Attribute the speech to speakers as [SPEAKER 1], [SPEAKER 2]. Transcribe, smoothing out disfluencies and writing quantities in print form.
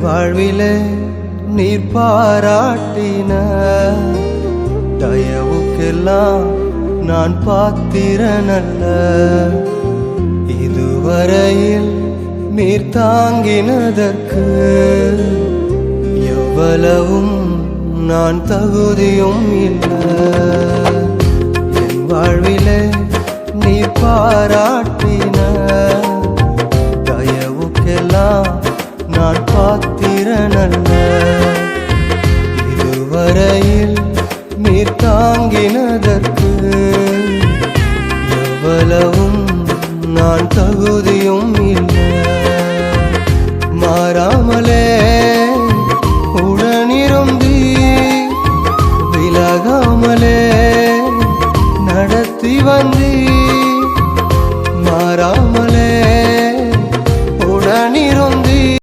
[SPEAKER 1] வாழ்விலே நீர் பாராட்டின தயவுக்கெல்லாம் நான் பாத்திரனல்ல. இதுவரையில் நீர் தாங்கினதற்கு எவ்வளவும் நான் தகுதியும் இல்லை. என் வாழ்விலே நீர் பாராட்டின தயவுக்கெல்லாம் நான் பாத்திரனல்ல. இதுவரையில் நீர் தாங்கினதற்கு எவ்வளவும் நான் தகுதியும் இல்லை. மாறாமல்